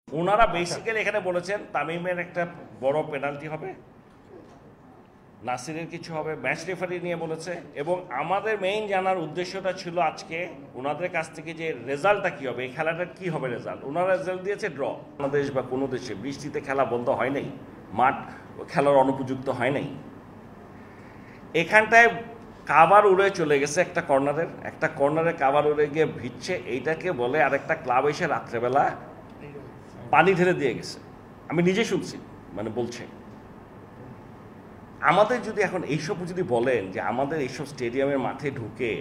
ওনারা বেসিক্যালি এখানে বলেছেন তামিমের একটা বড় পেনাল্টি হবে, নাসিরের কিছু হবে, ম্যাচ রেফারি নিয়ে বলেছে। এবং আমাদের মেইন জানার উদ্দেশ্যটা ছিল আজকে ওনাদের কাছ থেকে যে রেজাল্টটা কী হবে, এই খেলাটার কী হবে রেজাল্ট। ওনারা রেজাল্ট দিয়েছে ড্র। বাংলাদেশ বা কোনো দেশে বৃষ্টিতে খেলা বন্ধ হয় নাই, মাঠ খেলার অনুপযুক্ত হয় নাই। এখানটায় কাভার উড়ে চলে গেছে একটা কর্নারে কাভার উড়ে গিয়ে ভিজছে, এইটাকে বলে আরেকটা ক্লাব এসে রাত্রেবেলা পানি ঢেলে দিয়ে গেছে। আমি নিজে শুনছি, মানে বলছে। আমাদের যদি এখন এইসব যদি বলেন যে আমাদের এইসব স্টেডিয়ামের মাঠে ঢুকে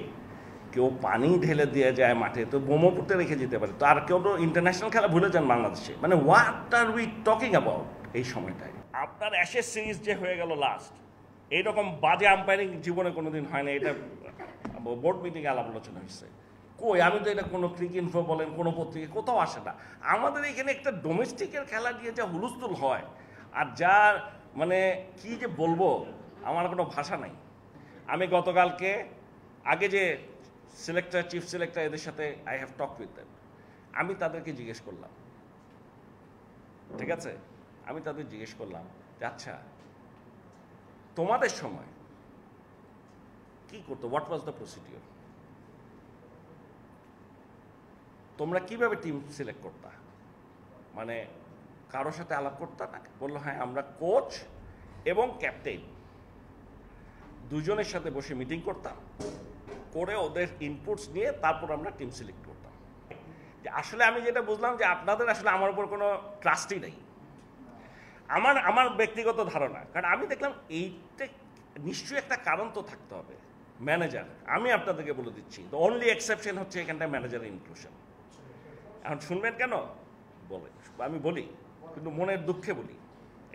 কেউ পানি ঢেলে দিয়ে যায় মাঠে, তো বোমা পুঁতে রেখে যেতে পারে। তো আর কেউ তো ইন্টারন্যাশনাল খেলা ভুলে যান বাংলাদেশে। মানে what are we talking about এই সময়টায়? আপনার অ্যাশেজ সিরিজ যে হয়ে গেল লাস্ট, এইরকম বাজে আম্পায়ারিং জীবনে কোনোদিন হয় না। এটা বোর্ড মিটিংয়ে আলাপ আলোচনা হয়েছে। কই, আমি তো এটা কোনো ক্রিক ইনফো বলেন কোনো পত্রিকা কোথাও আসে না। আমাদের এখানে একটা ডোমেস্টিকের খেলা দিয়ে যা হুলস্থুল হয়, আর যা মানে কি যে বলবো, আমার কোনো ভাষা নাই। আমি গতকালকে আগে যে সিলেক্টর, চিফ সিলেক্টর, এদের সাথে I have talk with them. আমি তাদেরকে জিজ্ঞেস করলাম, ঠিক আছে, আমি তাদের জিজ্ঞেস করলাম যে আচ্ছা তোমাদের সময় কি করতো, হোয়াট ওয়াজ দ্য প্রসিডিওর, তোমরা কিভাবে টিম সিলেক্ট করতা? মানে কারোর সাথে আলাপ করতা না? বললো হ্যাঁ, আমরা কোচ এবং ক্যাপ্টেন দুজনের সাথে বসে মিটিং করতাম, করে ওদের ইনপুটস নিয়ে তারপর আমরা টিম সিলেক্ট করতাম। যে আসলে আমি যেটা বুঝলাম যে আপনাদের আসলে আমার উপর কোনো ট্রাস্টই নেই, আমার ব্যক্তিগত ধারণা। কারণ আমি দেখলাম এইটা নিশ্চয়ই একটা কারণ তো থাকতে হবে। ম্যানেজার, আমি আপনাদেরকে বলে দিচ্ছি, দ্য অনলি এক্সেপশন হচ্ছে এখানটায় ম্যানেজারের ইনক্লুশন। এখন শুনবেন কেন বলে, আমি বলি কিন্তু মনের দুঃখে বলি,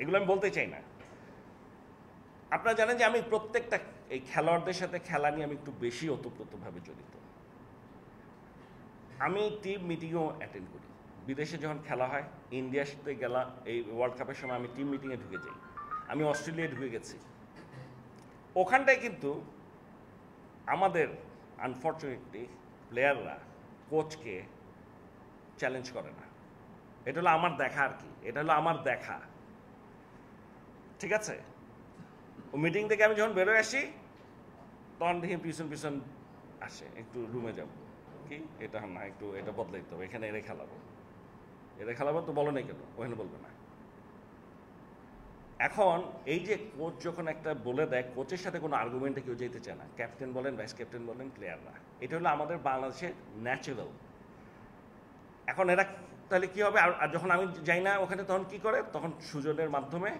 এগুলো আমি বলতে চাই না। আপনারা জানেন যে আমি প্রত্যেকটা এই খেলোয়াড়দের সাথে খেলা নিয়ে আমি একটু বেশি ওতপ্রোতভাবে জড়িত। আমি টিম মিটিংও অ্যাটেন্ড করি। বিদেশে যখন খেলা হয়, ইন্ডিয়ার সাথে গেলাম এই ওয়ার্ল্ড কাপের সময়, আমি টিম মিটিংয়ে ঢুকে যাই। আমি অস্ট্রেলিয়ায় ঢুকে গেছি। ওখানটায় কিন্তু আমাদের আনফর্চুনেটলি প্লেয়াররা কোচকে চ্যালেঞ্জ করে না। এটা হলো আমার দেখা আর কি, এটা হলো আমার দেখা, ঠিক আছে। ও মিটিং থেকে আমি যখন বেরোয় আসি, তখন দেখি পিছন পিছন আসে, একটু রুমে যাব, কি এটা না একটু এটা বদলাইতে হবে, এখানে এরা খেলাবো তো বলো নাই কেন, ওখানে বলবে না। এখন এই যে কোচ যখন একটা বলে দেয়, কোচের সাথে কোনো আর্গুমেন্টে কেউ যেতে চায় না, ক্যাপ্টেন বলেন, ভাইস ক্যাপ্টেন বলেন, প্লেয়াররা। এটা হলো আমাদের বাংলাদেশের ন্যাচারাল। এখন এরা তাহলে কি হবে, আর যখন আমি যাই না ওখানে, তখন কি করে, তখন সুজনের মাধ্যমে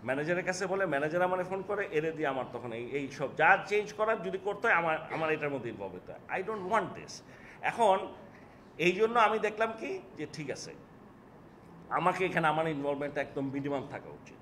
ম্যানেজারের কাছে বলে, ম্যানেজার আমার ফোন করে, এরে দিয়ে আমার তখন এই সব যা চেঞ্জ করার যদি করতে হয় আমার এটার মধ্যে ইনভলভ হতে হয়। I don't want this. এখন এই জন্য আমি দেখলাম কি যে ঠিক আছে, আমাকে এখানে আমার ইনভলভমেন্টটা একদম মিনিমাম থাকা উচিত।